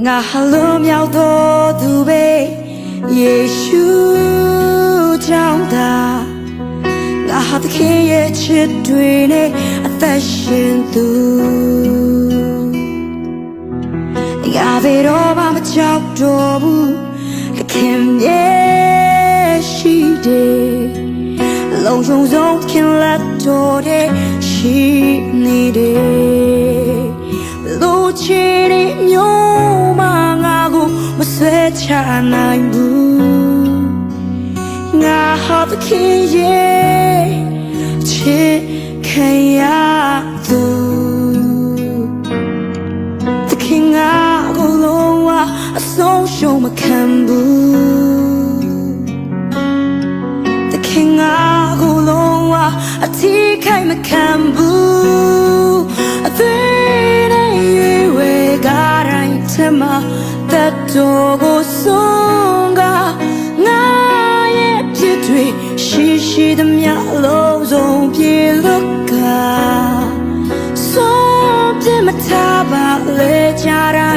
ငါဟာလုံးမြောက်သောသူပဲယေရှုကြောင့်သာငါဟာသခင်ရဲ့ချစ်တွေနဲ့အသက်ရှင်သူငါဘယ်တော့မှမကြောက်တော့ဘူးသခင်ရဲ့ရှိတယ်လုံခြုံဆုံးခင်လက်တော်တဲ့ရှိနေတယ်လူချီမျိုးမငါကိုမဆွဲချနိုင်ဘူးငါဟာသခင်ရဲ့ချစ်ခံရသူသခင်ငါကိုလုံးဝအဆုံးရှုံးမခံဘူးသခင်ငါကိုလုံးဝအထီးခိုင်မခံဘူးအသေးနဲ့ရွေဝဲကားတိုင်းထမသက်တော်ကိုဆုံးကငါရဲ့ဖြစ်တွေရှိသမျှလုံးစုံပြေလွတ်ကဆုံးပြမထားပါလေကြတိုင်း